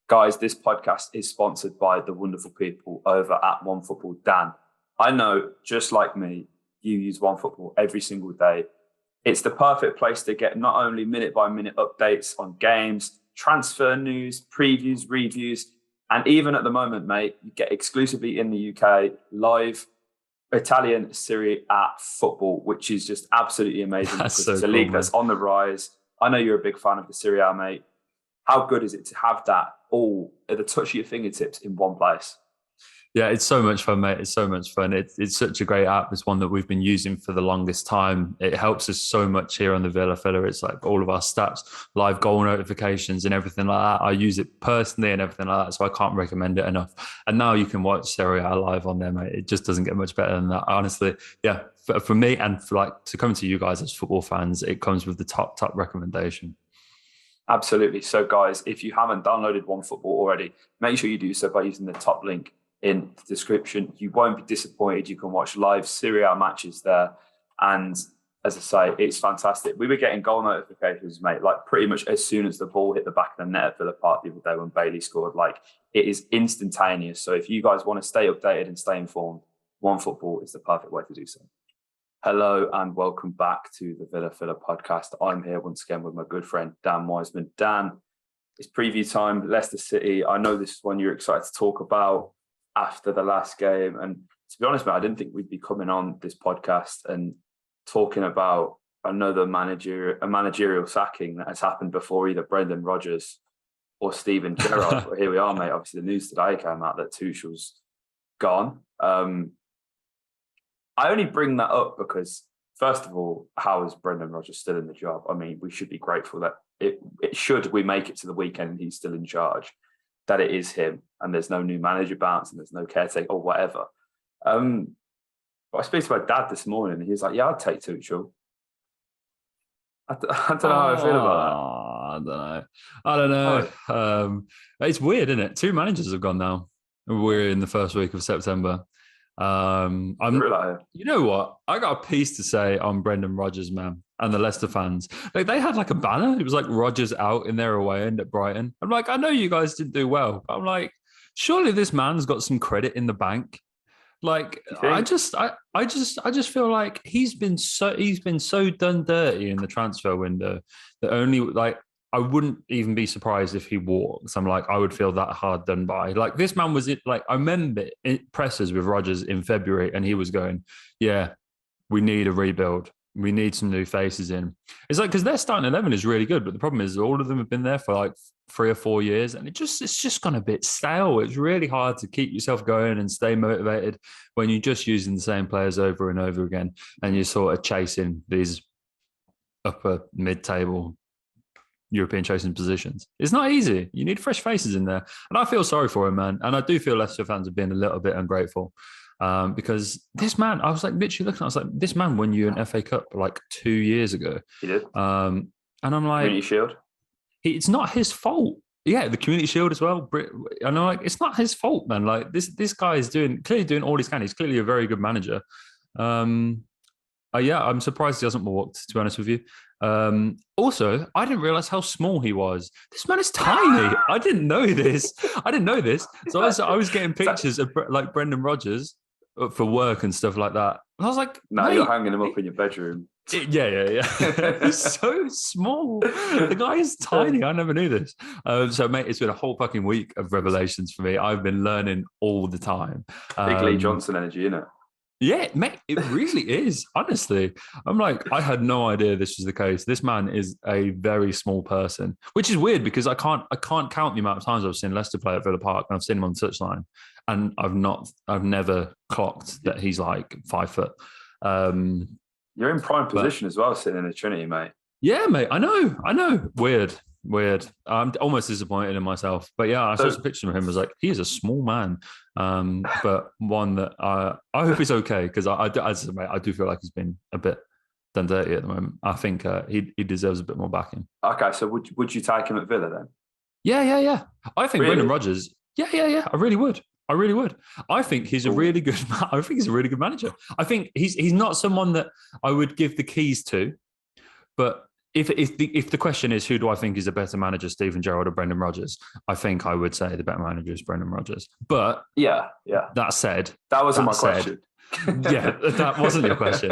Guys, this podcast is sponsored by the wonderful people over at OneFootball. Dan, I know, just like me, you use OneFootball every single day. It's the perfect place to get not only minute-by-minute updates on games, transfer news, previews, reviews, and even at the moment, mate, you get exclusively in the UK live Italian Serie A football, which is just absolutely amazing because it's a league that's on the rise. I know you're a big fan of the Serie A, mate. How good is it to have that all at the touch of your fingertips in one place? Yeah, it's so much fun, mate. It's so much fun. It's such a great app. It's one that we've been using for the longest time. It helps us so much here on the Villa Filler. It's like all of our stats, live goal notifications and everything like that. I use it personally and everything like that, so I can't recommend it enough. And now you can watch Serie A live on there, mate. It just doesn't get much better than that. Honestly, yeah, for me and for like to come to you guys as football fans, it comes with the top recommendation. Absolutely. So, guys, if you haven't downloaded OneFootball already, make sure you do so by using the top link in the description. You won't be disappointed. You can watch live Serie A matches there. And as I say, it's fantastic. We were getting goal notifications, mate, like pretty much as soon as the ball hit the back of the net at Villa Park the other day when Bailey scored. Like, it is instantaneous. So if you guys want to stay updated and stay informed, OneFootball is the perfect way to do so. Hello and welcome back to the Villa Filler podcast. I'm here once again with my good friend, Dan Wiseman. Dan, it's preview time, Leicester City. I know this is one you're excited to talk about after the last game. And to be honest, mate, I didn't think we'd be coming on this podcast and talking about another managerial sacking that has happened before either Brendan Rodgers or Steven Gerrard. But here we are, mate. Obviously, the news today came out that Tuchel's gone. I only bring that up because, first of all, how is Brendan Rodgers still in the job? I mean, we should be grateful that it should we make it to the weekend and he's still in charge, that it is him and there's no new manager bounce and there's no caretaker or whatever. But I spoke to my dad this morning and he was like, yeah, I'd take Tuchel. I don't know how I feel about that. I don't know. It's weird, isn't it? 2 managers have gone now. We're in the first week of September. You know what? I got a piece to say on Brendan Rodgers, man, and the Leicester fans. Like, they had like a banner. It was like Rodgers out in their away end at Brighton. I'm like, I know you guys didn't do well. But I'm like, surely this man's got some credit in the bank. Like, I just feel like he's been so done dirty in the transfer window that only like. I wouldn't even be surprised if he walks. I'm like, I would feel that hard done by. Like, this man was it. Like, I remember presses with Rodgers in February, and he was going, "Yeah, we need a rebuild. We need some new faces in." It's like, because their starting 11 is really good, but the problem is all of them have been there for like 3 or 4 years, and it's just gone a bit stale. It's really hard to keep yourself going and stay motivated when you're just using the same players over and over again, and you're sort of chasing these upper mid-table European chasing positions. It's not easy. You need fresh faces in there. And I feel sorry for him, man. And I do feel Leicester fans have been a little bit ungrateful because this man, I was like literally looking, I was like, this man won you an FA Cup like 2 years ago. He did. And I'm like, Community Shield. It's not his fault. Yeah, the Community Shield as well. And I'm like, it's not his fault, man. Like this guy is clearly doing all he can. He's clearly a very good manager. Yeah, I'm surprised he hasn't walked, to be honest with you. Also, I didn't realize how small he was. This man is tiny. I didn't know this. So I was getting pictures of like Brendan Rodgers for work and stuff like that. And I was like, now you're hanging him up in your bedroom. Yeah. He's so small. The guy is tiny. I never knew this. So, mate, it's been a whole fucking week of revelations for me. I've been learning all the time. Big Lee Johnson energy, isn't it? Yeah, mate, it really is. Honestly, I'm like, I had no idea this was the case. This man is a very small person, which is weird because I can't count the amount of times I've seen Leicester play at Villa Park and I've seen him on the touchline, and I've never clocked that he's like 5 foot. You're in prime position as well, sitting in the Trinity, mate. Yeah, mate. I know. Weird. I'm almost disappointed in myself. But yeah, I saw a picture of him. I was like, he is a small man. But one that I hope he's okay, because I do feel like he's been a bit done dirty at the moment. I think he deserves a bit more backing. Okay, so would you take him at Villa then? Yeah. I think really? Brendan Rodgers. Yeah. I really would. I think he's a really good. I think he's a really good manager. I think he's not someone that I would give the keys to, but if the question is who do I think is a better manager, Steven Gerrard or Brendan Rodgers, I think I would say the better manager is Brendan Rodgers. But that said, that wasn't my question. Yeah, that wasn't your question.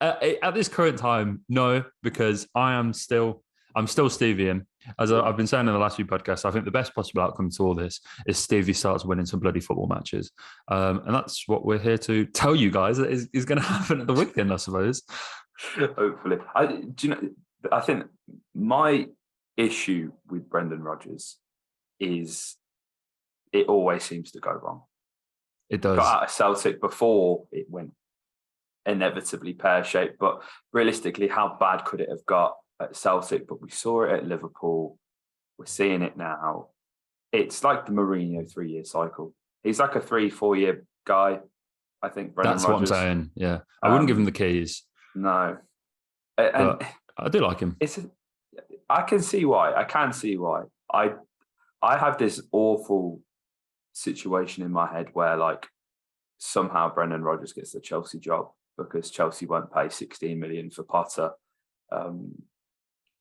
At this current time, no, because I'm still Stevian. As I've been saying in the last few podcasts, I think the best possible outcome to all this is Stevie starts winning some bloody football matches. And that's what we're here to tell you guys that is going to happen at the weekend, I suppose. Hopefully. I think my issue with Brendan Rodgers is it always seems to go wrong. It does. Got out of Celtic before it went inevitably pear-shaped, but realistically, how bad could it have got at Celtic? But we saw it at Liverpool. We're seeing it now. It's like the Mourinho 3-year cycle. He's like a 3-4 year guy, I think. Brendan That's Rodgers. What I'm saying. Yeah, I wouldn't give him the keys. No, but I do like him. I can see why. I have this awful situation in my head where like somehow Brendan Rodgers gets the Chelsea job because Chelsea won't pay 16 million for Potter.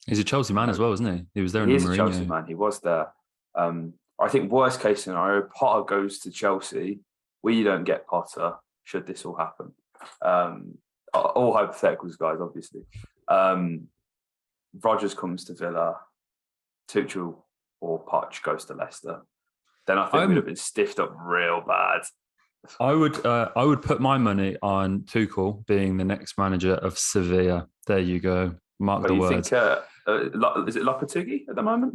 He's a Chelsea man as well, isn't he? He was there. He is a Chelsea man. He was there. I think worst case scenario, Potter goes to Chelsea. We don't get Potter. Should this all happen? All hypotheticals, guys. Obviously, Rodgers comes to Villa. Tuchel or Poch goes to Leicester. Then I think we'd have been stiffed up real bad. I would put my money on Tuchel being the next manager of Sevilla. There you go. Mark the words. Is it Lopetegui at the moment?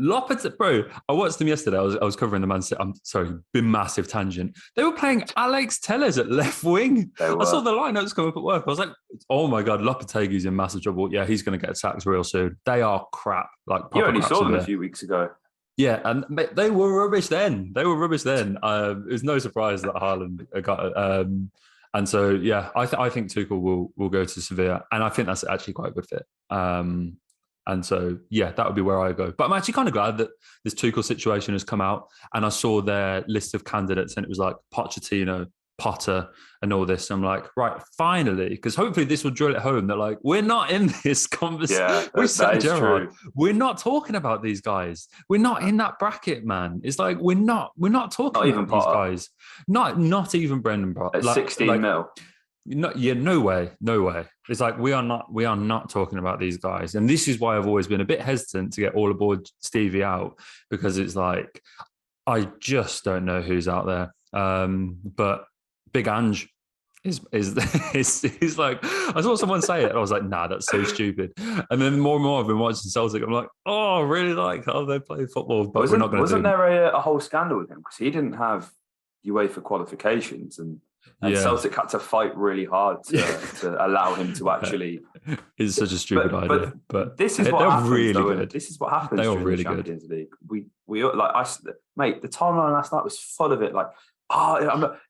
Bro, I watched them yesterday. I was covering the Man City. I'm sorry, been massive tangent. They were playing Alex Telles at left wing. I saw the lineups come up at work. I was like, oh my God, Lopetegui's in massive trouble. Yeah, he's going to get sacked real soon. They are crap. Like you only saw them a few weeks ago. Yeah, and they were rubbish then. It was no surprise that Haaland got. And so, yeah, I think Tuchel will go to Sevilla, and I think that's actually quite a good fit. And so, yeah, that would be where I go. But I'm actually kind of glad that this Tuchel situation has come out, and I saw their list of candidates, and it was like Pochettino, Potter, and all this. I'm like, right, finally, because hopefully this will drill it home that like we're not in this conversation. Yeah, we said Gerrard. We're not talking about these guys. We're not in that bracket, man. It's like we're not talking about these guys. Not even Brendan Potter. At 16 mil. No way. It's like we are not talking about these guys, and this is why I've always been a bit hesitant to get all aboard Stevie out, because it's like I just don't know who's out there. But Big Ange is like, I saw someone say it, and I was like, nah, that's so stupid. And then more and more I've been watching Celtic. I'm like, oh, I really like how they play football, but we're not going to. Wasn't there a whole scandal with him because he didn't have UEFA qualifications and Celtic had to fight really hard to allow him to actually. It's such a stupid idea, but this is what happens. Really good. This is what happens. They are during really the Champions League. We like mate. The timeline last night was full of it. Like,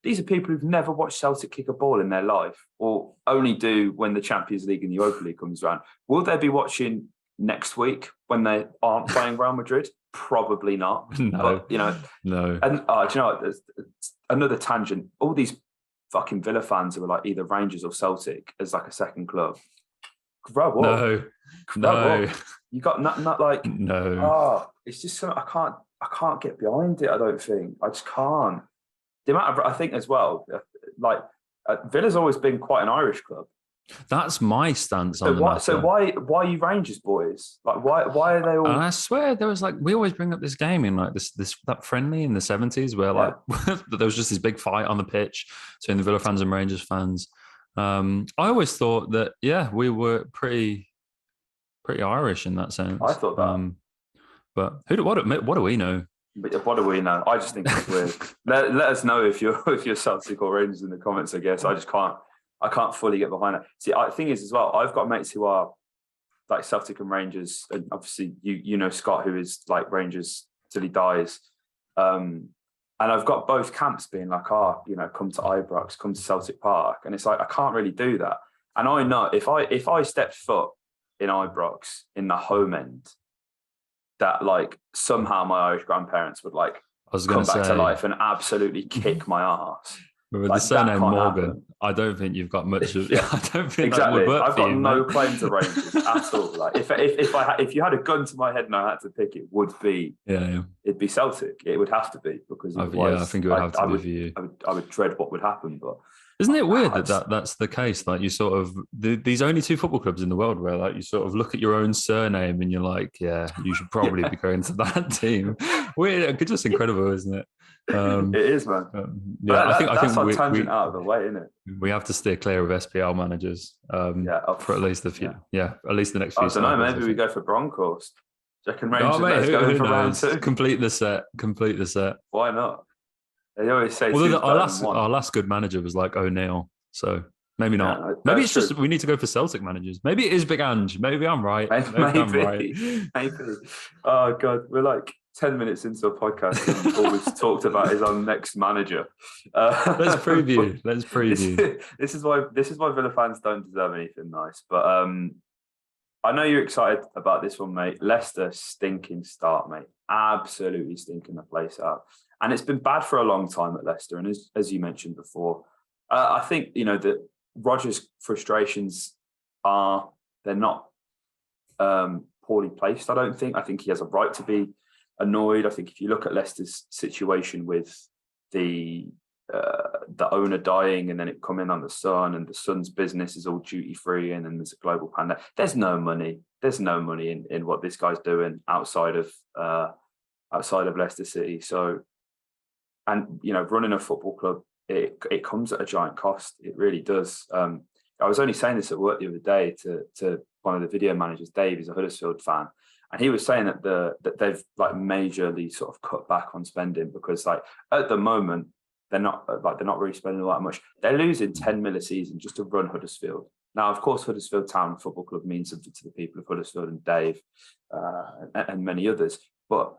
these are people who've never watched Celtic kick a ball in their life, or only do when the Champions League and the Europa League comes around. Will they be watching next week when they aren't playing Real Madrid? Probably not. No, but, no. And do you know what? There's another tangent. All these fucking Villa fans who are like either Rangers or Celtic as like a second club. Grow up. No. You got not like no. Oh, it's just something I can't get behind it. I don't think I just can't. The amount of I think as well, like Villa's always been quite an Irish club. That's my stance on the matter. So why are you Rangers boys? Like why are they all? And I swear there was like we always bring up this game in like that friendly in the 70s where like there was just this big fight on the pitch between the Villa fans and Rangers fans. I always thought that we were pretty Irish in that sense. I thought that. But what do we know? But what do we know? I just think it's weird. let us know if you're Celtic or Rangers in the comments. I guess I can't fully get behind it. See, the thing is as well, I've got mates who are like Celtic and Rangers, and obviously you know Scott, who is like Rangers till he dies. And I've got both camps being like, come to Ibrox, come to Celtic Park, and it's like I can't really do that. And I know if I stepped foot in Ibrox in the home end, that like somehow my Irish grandparents would like come back to life and absolutely kick my ass. But with Like, the surname Morgan, happen. I don't think you've got much of. Yeah, I don't think exactly. that would work I've for got you, no mate. claim to Rangers at all. Like if you had a gun to my head and I had to pick, it would be it'd be Celtic. It would have to be, because I think it would have to be for you. I would dread what would happen. But isn't it weird that's the case? Like, you sort of these only two football clubs in the world where, like, you sort of look at your own surname and you're like, yeah, you should probably be going to that team. Weird, just incredible, isn't it? It is, man. Yeah, I think our tangent out of the way, isn't it? We have to steer clear of SPL managers for at least a few. Yeah, at least the next few. I don't know. Maybe we go for Broncos. Second Rangers. Mate, who for round knows? 2. Complete the set. Why not? They always say. Well, our last good manager was like O'Neill, so maybe not. Yeah, maybe it's just we need to go for Celtic managers. Maybe it is Big Ange. Maybe I'm right. Maybe I'm right. Maybe. Oh God, we're like 10 minutes into a podcast and all we've talked about is our next manager. Let's preview. This is why Villa fans don't deserve anything nice. But I know you're excited about this one, mate. Leicester, stinking start, mate. Absolutely stinking the place out. And it's been bad for a long time at Leicester. And as you mentioned before, I think, that Rodgers' frustrations they're not poorly placed, I don't think. I think he has a right to be annoyed. I think if you look at Leicester's situation with the owner dying and then it coming on the son, and the son's business is all duty free, and then there's a global pandemic. There's no money in what this guy's doing outside of Leicester City. So, and running a football club, it comes at a giant cost. It really does. I was only saying this at work the other day to one of the video managers. Dave is a Huddersfield fan, and he was saying that they've like majorly sort of cut back on spending, because like at the moment they're not really spending all that much. They're losing 10 mil a season just to run Huddersfield. Now, of course, Huddersfield Town Football Club means something to the people of Huddersfield and Dave and many others. But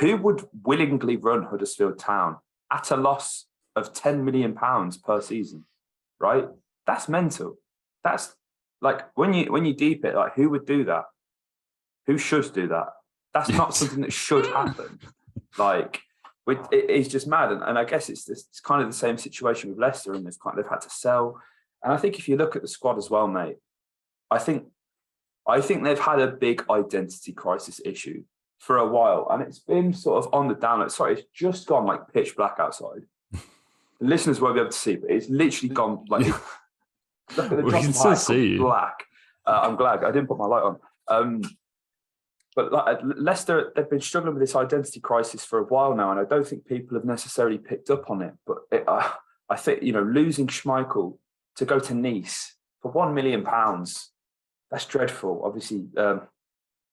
who would willingly run Huddersfield Town at a loss of £10 million per season? Right? That's mental. That's like when you deep it, like who would do that? Who should do that? That's not something that should happen. Like, it's just mad. And I guess it's kind of the same situation with Leicester, and they've had to sell. And I think if you look at the squad as well, mate, I think they've had a big identity crisis issue for a while, and it's been sort of on the down. Sorry, it's just gone like pitch black outside. The listeners won't be able to see, but it's literally gone like. Look at the we can still see black. I'm glad I didn't put my light on. But like Leicester, they've been struggling with this identity crisis for a while now, and I don't think people have necessarily picked up on it. But I think losing Schmeichel to go to Nice for £1 million, that's dreadful. Obviously,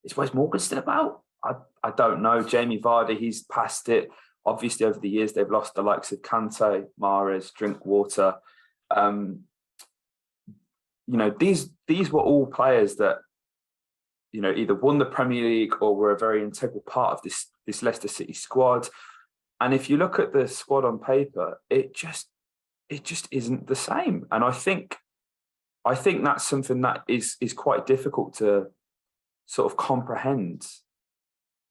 is Wes Morgan still about? I don't know. Jamie Vardy, he's past it. Obviously, over the years, they've lost the likes of Kante, Mahrez, Drinkwater. These were all players that either won the Premier League or were a very integral part of this Leicester City squad. And if you look at the squad on paper, it just isn't the same. And I think that's something that is quite difficult to sort of comprehend.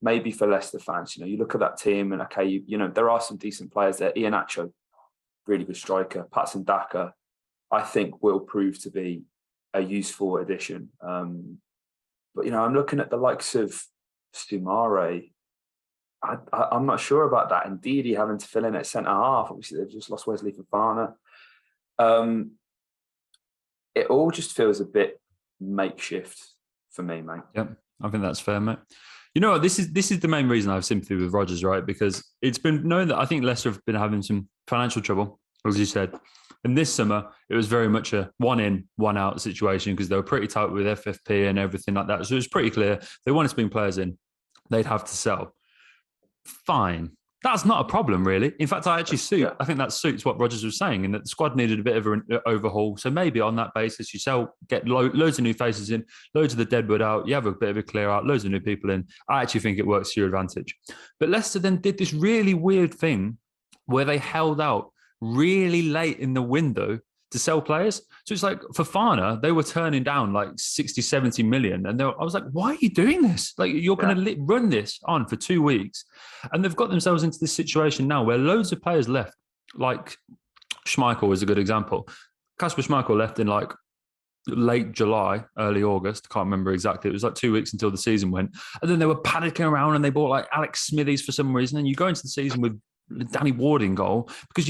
Maybe for Leicester fans, you look at that team and okay, there are some decent players there. Iheanacho, really good striker. Patson Daka, I think will prove to be a useful addition. But I'm looking at the likes of Sumare. I'm not sure about that. Indeed, he having to fill in at centre half. Obviously, they've just lost Wesley Fofana. It all just feels a bit makeshift for me, mate. Yep, I think that's fair, mate. You know what? This is the main reason I have sympathy with Rodgers, right? Because it's been known that I think Leicester have been having some financial trouble, as you said. And this summer, it was very much a one in, one out situation because they were pretty tight with FFP and everything like that. So it was pretty clear they wanted to bring players in, they'd have to sell. Fine. That's not a problem, really. In fact, I think that suits what Rodgers was saying, and that the squad needed a bit of an overhaul. So maybe on that basis, you sell, get loads of new faces in, loads of the deadwood out, you have a bit of a clear out, loads of new people in. I actually think it works to your advantage. But Leicester then did this really weird thing where they held out really late in the window to sell players. So it's like Fofana, they were turning down like 60, 70 million. And I was like, why are you doing this? Like, you're going to run this on for 2 weeks. And they've got themselves into this situation now where loads of players left, like Schmeichel is a good example. Kasper Schmeichel left in like late July, early August. Can't remember exactly. It was like 2 weeks until the season went. And then they were panicking around and they bought like Alex Smithies for some reason. And you go into the season with Danny Ward in goal because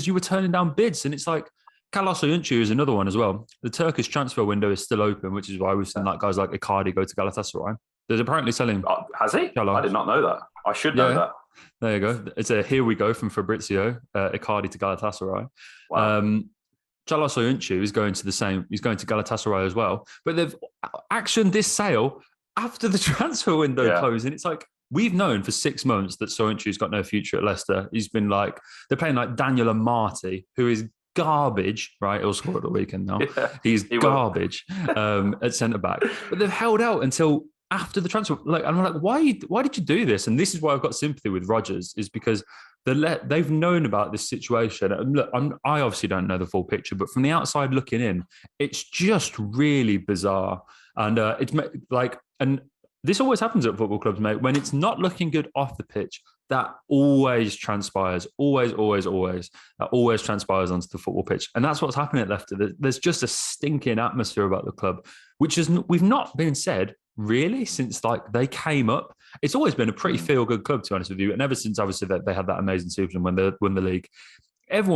you were turning down bids. And it's like, Carlos Soyuncu is another one as well. The Turkish transfer window is still open, which is why we've seen like guys like Icardi go to Galatasaray. There's apparently selling. Has he? Carlos. I did not know that. I should know that. There you go. It's a here we go from Fabrizio, Icardi to Galatasaray. Wow. Carlos Soyuncu is going to the same. He's going to Galatasaray as well. But they've actioned this sale after the transfer window closed. And it's like, we've known for 6 months that Soyuncu's got no future at Leicester. He's been like, they're playing like Daniel Amati, who is garbage, right? He'll score at the weekend now. He's garbage at centre-back. But they've held out until after the transfer. Like, I'm like, why did you do this? And this is why I've got sympathy with Rodgers, is because they've known about this situation. And look, I obviously don't know the full picture, but from the outside looking in, it's just really bizarre. And it's like, and this always happens at football clubs, mate. When it's not looking good off the pitch, that always transpires. Always transpires onto the football pitch. And that's what's happening at Leicester. There's just a stinking atmosphere about the club, which we've not been said really since like they came up. It's always been a pretty feel-good club, to be honest with you. And ever since obviously that they had that amazing season when they won the league, they've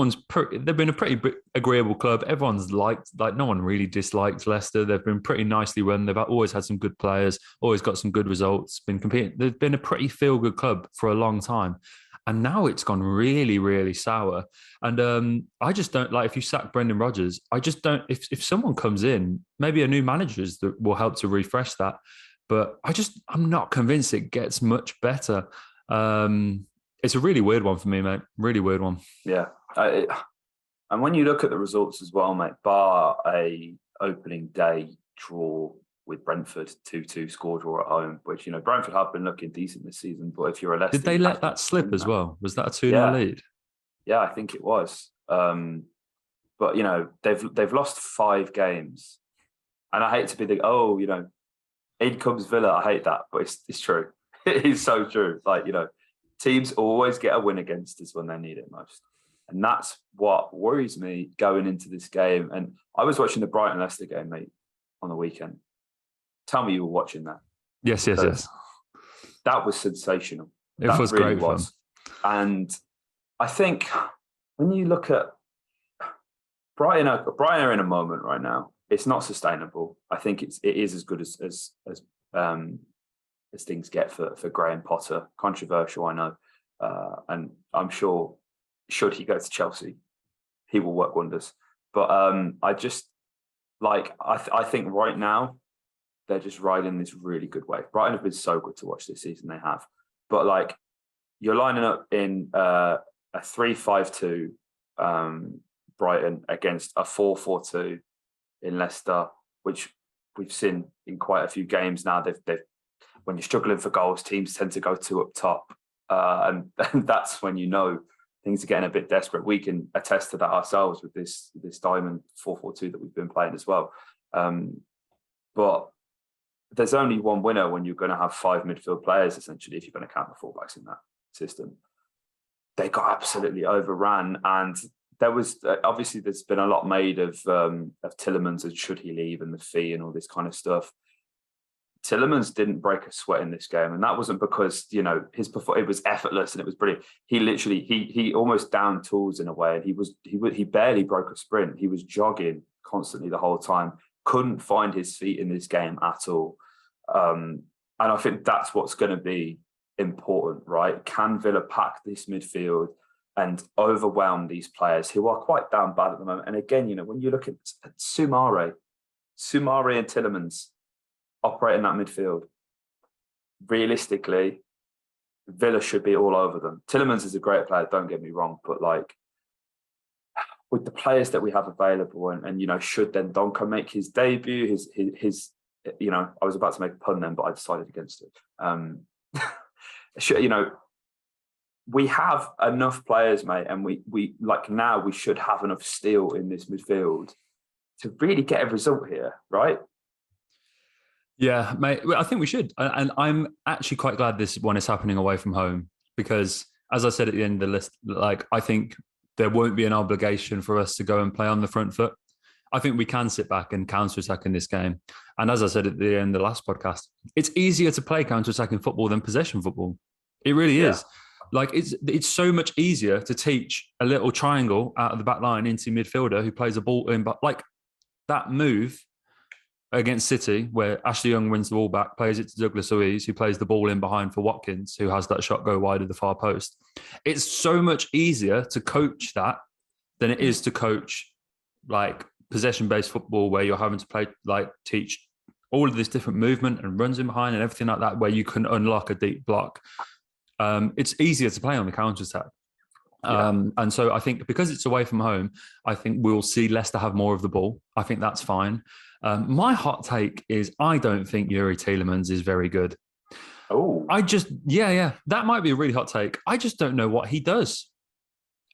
been a pretty agreeable club. Everyone's liked, like no one really disliked Leicester. They've been pretty nicely run. They've always had some good players, always got some good results, been competing. They've been a pretty feel-good club for a long time. And now it's gone really, really sour. And I just don't, like, if you sack Brendan Rodgers, I just don't, if someone comes in, maybe a new manager that will help to refresh that. But I'm not convinced it gets much better. It's a really weird one for me, mate. Really weird one. Yeah. And when you look at the results as well, mate, bar a opening day draw with Brentford, 2-2 score draw at home, which, Brentford have been looking decent this season, but if you're a Leicester... Did they let that slip as well? Was that a 2-0 lead? Yeah, I think it was. But, they've lost 5 games. And I hate to be in comes Villa. I hate that, but it's true. It is so true. Like, teams always get a win against us when they need it most. And that's what worries me going into this game. And I was watching the Brighton-Leicester game, mate, on the weekend. Tell me you were watching that. Yes. That was sensational. It was really great fun. And I think when you look at Brighton are in a moment right now. It's not sustainable. I think it is as good as things get for Graham Potter. Controversial, I know. And I'm sure, should he go to Chelsea, he will work wonders. But I think right now, they're just riding this really good wave. Brighton have been so good to watch this season, they have. But you're lining up in a 3-5-2 Brighton against a 4-4-2 in Leicester, which we've seen in quite a few games now. They've when you're struggling for goals, teams tend to go 2 up top. And that's when things are getting a bit desperate. We can attest to that ourselves with this diamond 4-4-2 that we've been playing as well. But there's only one winner when you're going to have 5 midfield players, essentially, if you're going to count the fullbacks in that system. They got absolutely overran. And there was, obviously, there's been a lot made of Tielemans and should he leave and the fee and all this kind of stuff. Tielemans didn't break a sweat in this game, and that wasn't because it was effortless and it was brilliant. He literally he almost downed tools in a way, and he barely broke a sprint. He was jogging constantly the whole time. Couldn't find his feet in this game at all, and I think that's what's going to be important, right? Can Villa pack this midfield and overwhelm these players who are quite down bad at the moment? And again, when you look at Soumare and Tielemans operating that midfield, realistically, Villa should be all over them. Tielemans is a great player, don't get me wrong, but with the players that we have available, and should then Donker make his debut, his I was about to make a pun then, but I decided against it. We have enough players, mate, and we now we should have enough steel in this midfield to really get a result here, right? Yeah, mate, I think we should. And I'm actually quite glad this one is happening away from home because, as I said at the end of the list, I think there won't be an obligation for us to go and play on the front foot. I think we can sit back and counter-attack in this game. And as I said at the end of the last podcast, it's easier to play counter-attacking football than possession football. It really is. Like it's so much easier to teach a little triangle out of the back line into midfielder who plays a ball in, but like that move against City, where Ashley Young wins the ball back, plays it to Douglas Luiz, who plays the ball in behind for Watkins, who has that shot go wide of the far post. It's so much easier to coach that than it is to coach like possession-based football, where you're having to play, like teach all of this different movement and runs in behind and everything like that, where you can unlock a deep block. It's easier to play on the counter-attack. And so I think because it's away from home, I think we'll see Leicester have more of the ball. I think that's fine. My hot take is I don't think Youri Tielemans is very good. Oh, that might be a really hot take. I just don't know what he does.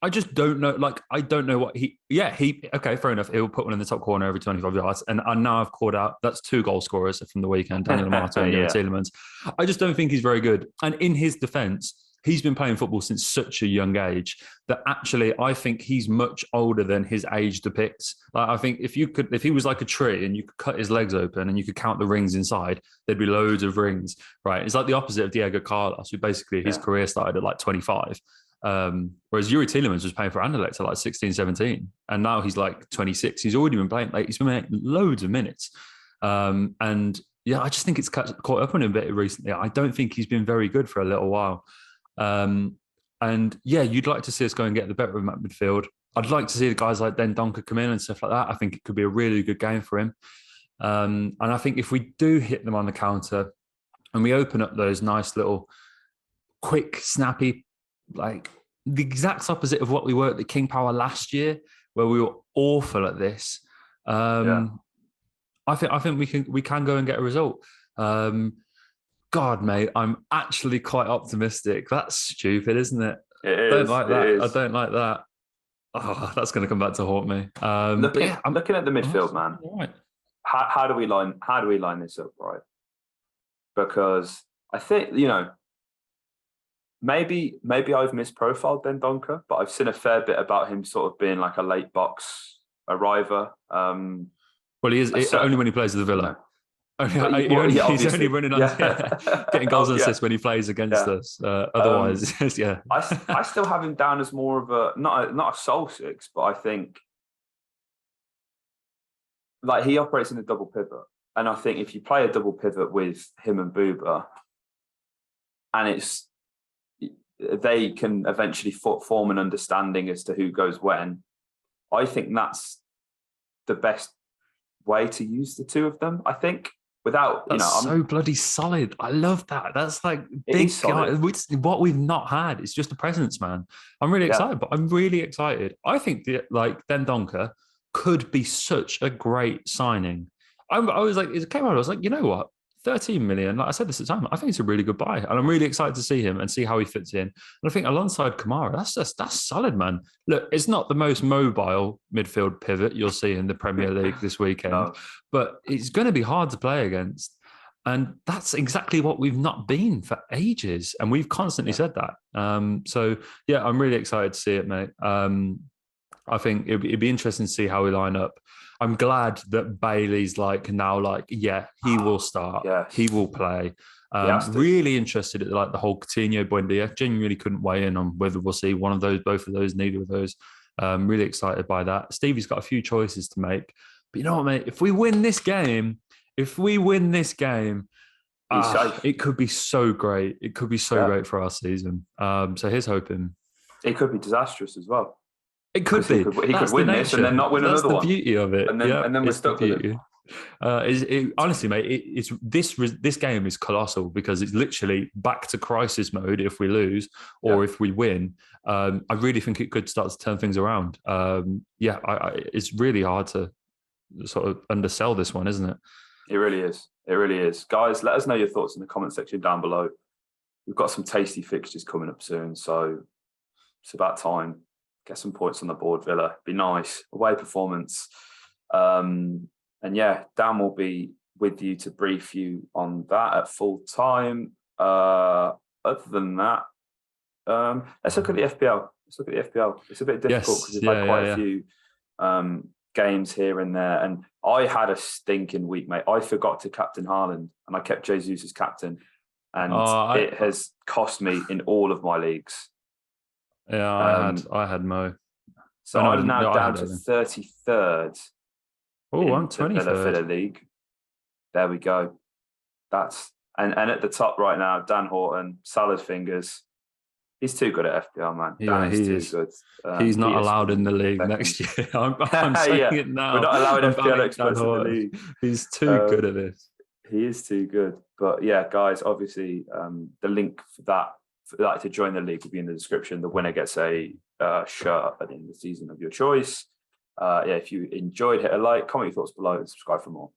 I just don't know. Like, I don't know what okay, fair enough. He'll put one in the top corner every 25 yards. And now I've called out, that's 2 goal scorers from the weekend, Daniel Amato and Youri Tielemans. I just don't think he's very good. And in his defense, he's been playing football since such a young age that actually I think he's much older than his age depicts. Like, I think if he was like a tree and you could cut his legs open and you could count the rings inside, there'd be loads of rings, right? It's like the opposite of Diego Carlos, who basically his career started at like 25. Whereas Youri Tielemans was playing for Anderlecht at like 16, 17. And now he's like 26. He's already been playing, like he's been playing loads of minutes. And yeah, I just think it's caught up on him a bit recently. I don't think he's been very good for a little while. And yeah, you'd like to see us go and get the better of him at midfield. I'd like to see the guys like Dendoncker come in and stuff like that. I think it could be a really good game for him. And I think if we do hit them on the counter and we open up those nice little quick, snappy, like the exact opposite of what we were at the King Power last year, where we were awful at this. I think we can go and get a result. God, mate, I'm actually quite optimistic. That's stupid, isn't it? It is. I don't like that. Oh, that's going to come back to haunt me. I'm looking at the midfield, man. Right. How do we line this up, right? Because I think, maybe I've misprofiled Dendoncker, but I've seen a fair bit about him sort of being like a late box arriver. Well, he is only when he plays with the Villa. He's only running on getting goals and assists when he plays against us. Otherwise, I still have him down as more of a not a soul six, but I think like he operates in a double pivot, and I think if you play a double pivot with him and Buba, and they can eventually form an understanding as to who goes when, I think that's the best way to use the two of them. I think. Without, that's so bloody solid. I love that. That's like big guy. What we've not had. It's just a presence, man. I'm really excited, but I'm really excited. I think Dendoncker could be such a great signing. I was like, it came out. I was like, you know what? 13 million. Like I said this at the time, I think it's a really good buy, and I'm really excited to see him and see how he fits in. And I think alongside Kamara, that's solid, man. Look, it's not the most mobile midfield pivot you'll see in the Premier League this weekend, but it's going to be hard to play against, and that's exactly what we've not been for ages, and we've constantly said that. So yeah, I'm really excited to see it, mate. I think it'd be interesting to see how we line up. I'm glad that Bailey's he will start. Yeah. He will play. Really interested at like the whole Coutinho Buendia. Genuinely couldn't weigh in on whether we'll see one of those, both of those, neither of those. Really excited by that. Stevie's got a few choices to make. But you know what, mate? If we win this game, it could be so great. It could be so great for our season. So here's hoping. It could be disastrous as well. It could be. He could win this and then not win another one. That's the beauty of it. And then we're stuck with it. Honestly, mate, this game is colossal because it's literally back to crisis mode if we lose or if we win. I really think it could start to turn things around. It's really hard to sort of undersell this one, isn't it? It really is. It really is. Guys, let us know your thoughts in the comment section down below. We've got some tasty fixtures coming up soon, so it's about time. Get some points on the board, Villa. Be nice. Away performance. Dan will be with you to brief you on that at full time. Other than that, Let's look at the FPL. It's a bit difficult because we've had quite a few games here and there. And I had a stinking week, mate. I forgot to captain Haaland, and I kept Jesus as captain. And it has cost me in all of my leagues. Yeah, I had Mo. So I'm now down to 33rd. Oh, I'm 23rd. The Villa League. There we go. And at the top right now, Dan Horton, salad fingers. He's too good at FPL, man. Yeah, he is too good. He's not allowed in the league next year. I'm saying it now. We're not allowing FPL experts in the league. He's too good at this. He is too good. But yeah, guys, obviously, the link for that to join the league will be in the description. The winner gets a shirt at the end of the season of your choice. If you enjoyed, hit a like, comment your thoughts below, and subscribe for more.